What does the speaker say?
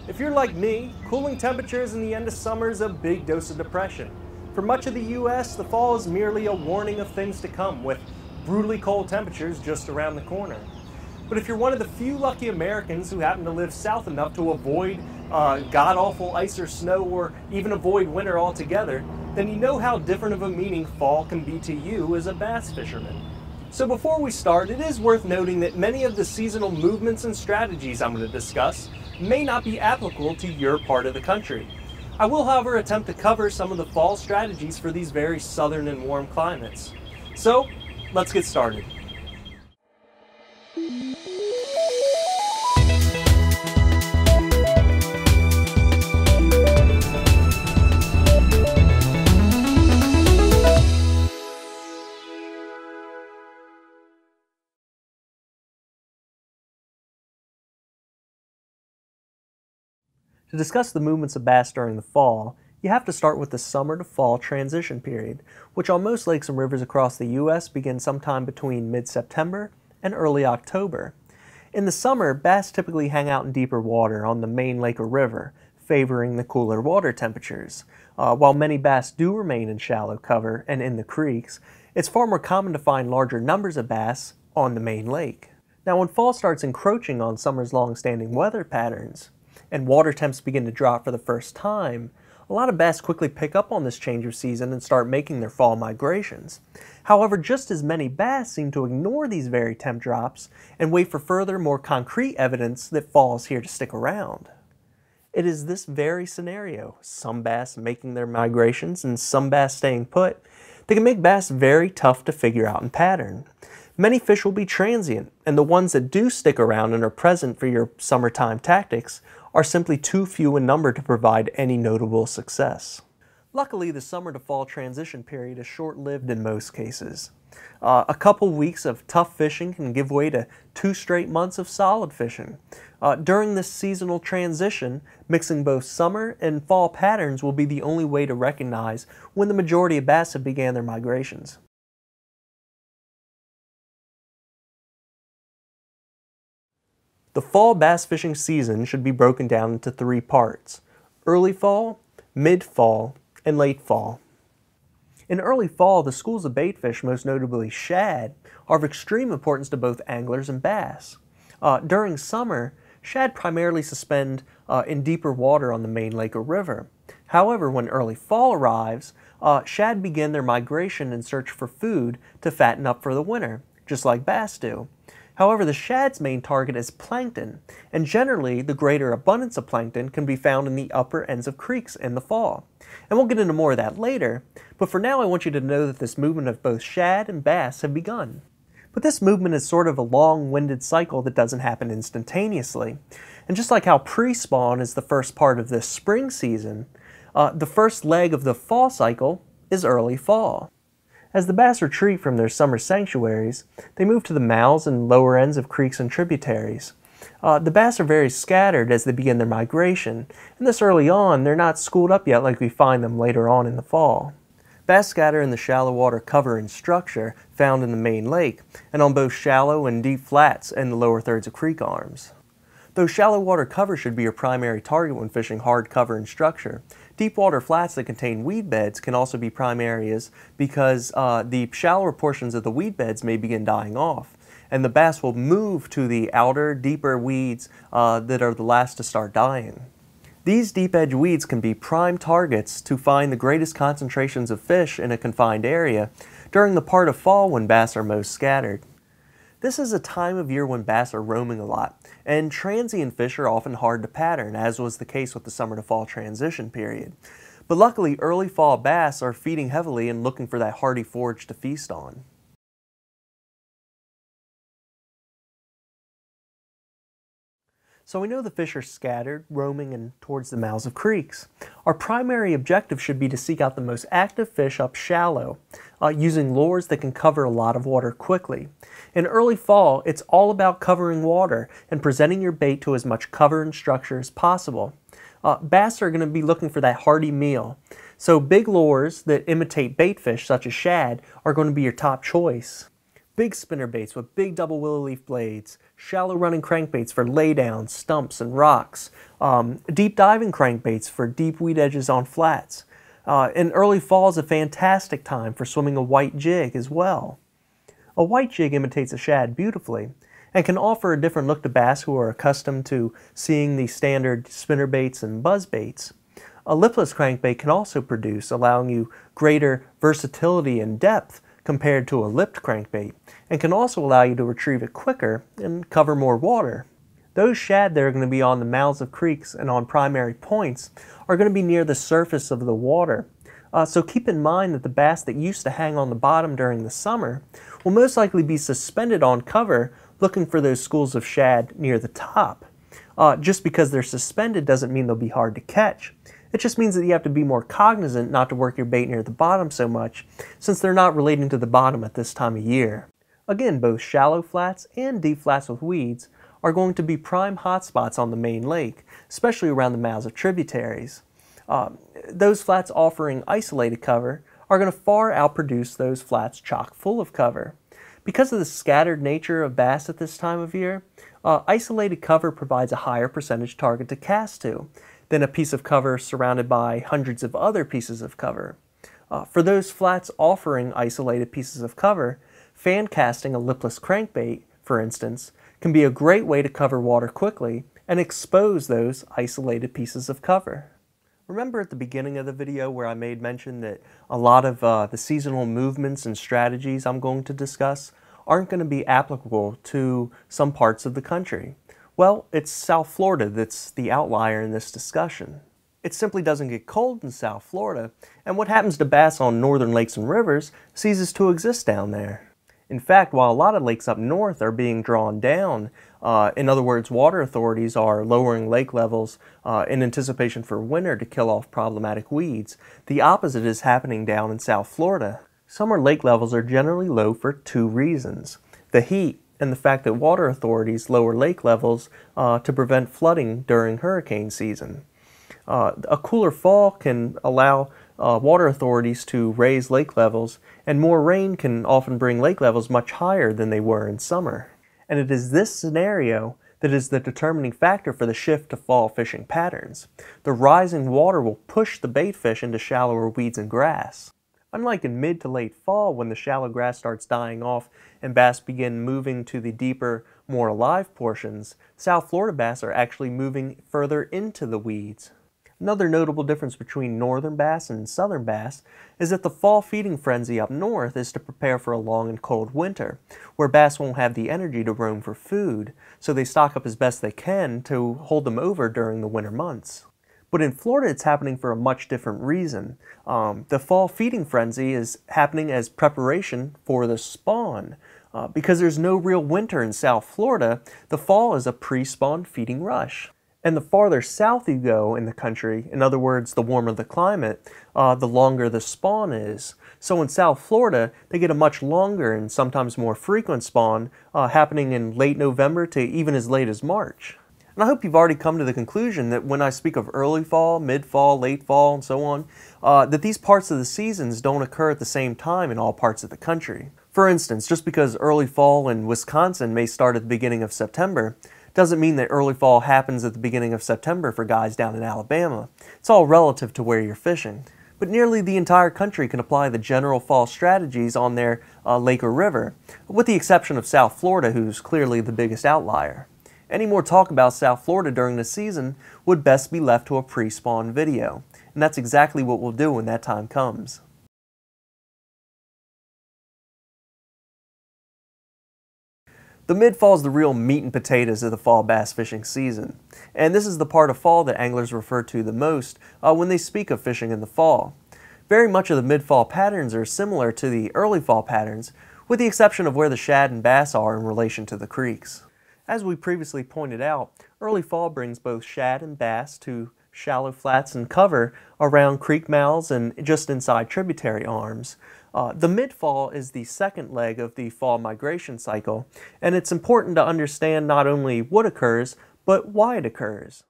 If you're like me, cooling temperatures in the end of summer is a big dose of depression. For much of the US, the fall is merely a warning of things to come, with brutally cold temperatures just around the corner. But if you're one of the few lucky Americans who happen to live south enough to avoid god-awful ice or snow, or even avoid winter altogether, then you know how different of a meaning fall can be to you as a bass fisherman. So before we start, it is worth noting that many of the seasonal movements and strategies I'm going to discuss may not be applicable to your part of the country. I will, however, attempt to cover some of the fall strategies for these very southern and warm climates. So, let's get started. To discuss the movements of bass during the fall, you have to start with the summer to fall transition period, which on most lakes and rivers across the U.S. begins sometime between mid-September and early October. In the summer, bass typically hang out in deeper water on the main lake or river, favoring the cooler water temperatures. While many bass do remain in shallow cover and in the creeks, it's far more common to find larger numbers of bass on the main lake. Now, when fall starts encroaching on summer's long-standing weather patterns, and water temps begin to drop for the first time, a lot of bass quickly pick up on this change of season and start making their fall migrations. However, just as many bass seem to ignore these very temp drops and wait for further, more concrete evidence that fall is here to stick around. It is this very scenario, some bass making their migrations and some bass staying put, that can make bass very tough to figure out in pattern. Many fish will be transient, and the ones that do stick around and are present for your summertime tactics are simply too few in number to provide any notable success. Luckily, the summer to fall transition period is short-lived in most cases. A couple weeks of tough fishing can give way to 2 straight months of solid fishing. During this seasonal transition, mixing both summer and fall patterns will be the only way to recognize when the majority of bass have began their migrations. The fall bass fishing season should be broken down into 3 parts: early fall, mid-fall, and late fall. In early fall, the schools of baitfish, most notably shad, are of extreme importance to both anglers and bass. During summer, shad primarily suspend in deeper water on the main lake or river. However, when early fall arrives, shad begin their migration in search for food to fatten up for the winter, just like bass do. However, the shad's main target is plankton, and generally the greater abundance of plankton can be found in the upper ends of creeks in the fall. And we'll get into more of that later, but for now I want you to know that this movement of both shad and bass have begun. But this movement is sort of a long-winded cycle that doesn't happen instantaneously. And just like how pre-spawn is the first part of this spring season, the first leg of the fall cycle is early fall. As the bass retreat from their summer sanctuaries, they move to the mouths and lower ends of creeks and tributaries. The bass are very scattered as they begin their migration, and this early on, they're not schooled up yet like we find them later on in the fall. Bass scatter in the shallow water cover and structure found in the main lake, and on both shallow and deep flats in the lower thirds of creek arms. Though shallow water cover should be your primary target when fishing hard cover and structure, deep water flats that contain weed beds can also be prime areas because the shallower portions of the weed beds may begin dying off, and the bass will move to the outer, deeper weeds that are the last to start dying. These deep edge weeds can be prime targets to find the greatest concentrations of fish in a confined area during the part of fall when bass are most scattered. This is a time of year when bass are roaming a lot, and transient fish are often hard to pattern, as was the case with the summer to fall transition period. But luckily, early fall bass are feeding heavily and looking for that hardy forage to feast on. So we know the fish are scattered, roaming and towards the mouths of creeks. Our primary objective should be to seek out the most active fish up shallow, using lures that can cover a lot of water quickly. In early fall, it's all about covering water and presenting your bait to as much cover and structure as possible. Bass are going to be looking for that hearty meal, so big lures that imitate bait fish such as shad are going to be your top choice. big spinnerbaits with big double willow leaf blades, shallow running crankbaits for laydowns, stumps, and rocks, deep diving crankbaits for deep weed edges on flats. And early fall is a fantastic time for swimming a white jig as well. A white jig imitates a shad beautifully and can offer a different look to bass who are accustomed to seeing the standard spinnerbaits and buzzbaits. A lipless crankbait can also produce, allowing you greater versatility and depth compared to a lipped crankbait, and can also allow you to retrieve it quicker and cover more water. Those shad that are going to be on the mouths of creeks and on primary points are going to be near the surface of the water. So keep in mind that the bass that used to hang on the bottom during the summer will most likely be suspended on cover looking for those schools of shad near the top. Just because they're suspended doesn't mean they'll be hard to catch. It just means that you have to be more cognizant not to work your bait near the bottom so much, since they're not relating to the bottom at this time of year. Again, both shallow flats and deep flats with weeds are going to be prime hotspots on the main lake, especially around the mouths of tributaries. Those flats offering isolated cover are going to far outproduce those flats chock full of cover. Because of the scattered nature of bass at this time of year, isolated cover provides a higher percentage target to cast to than a piece of cover surrounded by hundreds of other pieces of cover. For those flats offering isolated pieces of cover, fan casting a lipless crankbait, for instance, can be a great way to cover water quickly and expose those isolated pieces of cover. Remember at the beginning of the video where I made mention that a lot of the seasonal movements and strategies I'm going to discuss aren't going to be applicable to some parts of the country? Well, it's South Florida that's the outlier in this discussion. It simply doesn't get cold in South Florida, and what happens to bass on northern lakes and rivers ceases to exist down there. In fact, while a lot of lakes up north are being drawn down, in other words, water authorities are lowering lake levels in anticipation for winter to kill off problematic weeds, the opposite is happening down in South Florida. Summer lake levels are generally low for two reasons: the heat and the fact that water authorities lower lake levels to prevent flooding during hurricane season. A cooler fall can allow water authorities to raise lake levels, and more rain can often bring lake levels much higher than they were in summer. And it is this scenario that is the determining factor for the shift to fall fishing patterns. The rising water will push the bait fish into shallower weeds and grass. Unlike in mid to late fall when the shallow grass starts dying off and bass begin moving to the deeper, more alive portions, South Florida bass are actually moving further into the weeds. Another notable difference between northern bass and southern bass is that the fall feeding frenzy up north is to prepare for a long and cold winter, where bass won't have the energy to roam for food, so they stock up as best they can to hold them over during the winter months. But in Florida, it's happening for a much different reason. The fall feeding frenzy is happening as preparation for the spawn. Because there's no real winter in South Florida, the fall is a pre-spawn feeding rush. And the farther south you go in the country, in other words, the warmer the climate, the longer the spawn is. So in South Florida, they get a much longer and sometimes more frequent spawn happening in late November to even as late as March. And I hope you've already come to the conclusion that when I speak of early fall, mid-fall, late fall, and so on, that these parts of the seasons don't occur at the same time in all parts of the country. For instance, just because early fall in Wisconsin may start at the beginning of September, doesn't mean that early fall happens at the beginning of September for guys down in Alabama. It's all relative to where you're fishing. But nearly the entire country can apply the general fall strategies on their lake or river, with the exception of South Florida, who's clearly the biggest outlier. Any more talk about South Florida during the season would best be left to a pre-spawn video, and that's exactly what we'll do when that time comes. The mid-fall is the real meat and potatoes of the fall bass fishing season, and this is the part of fall that anglers refer to the most when they speak of fishing in the fall. Very much of the mid-fall patterns are similar to the early fall patterns, with the exception of where the shad and bass are in relation to the creeks. As we previously pointed out, early fall brings both shad and bass to shallow flats and cover around creek mouths and just inside tributary arms. The mid-fall is the second leg of the fall migration cycle, and it's important to understand not only what occurs, but why it occurs.